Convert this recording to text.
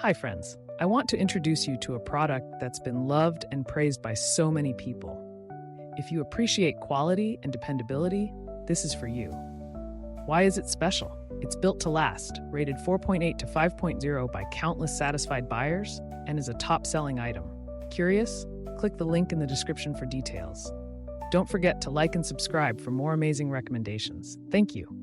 Hi, friends. I want to introduce you to a product that's been loved and praised by so many people. If you appreciate quality and dependability, this is for you. Why is it special? It's built to last, rated 4.8 to 5.0 by countless satisfied buyers, and is a top-selling item. Curious? Click the link in the description for details. Don't forget to like and subscribe for more amazing recommendations. Thank you.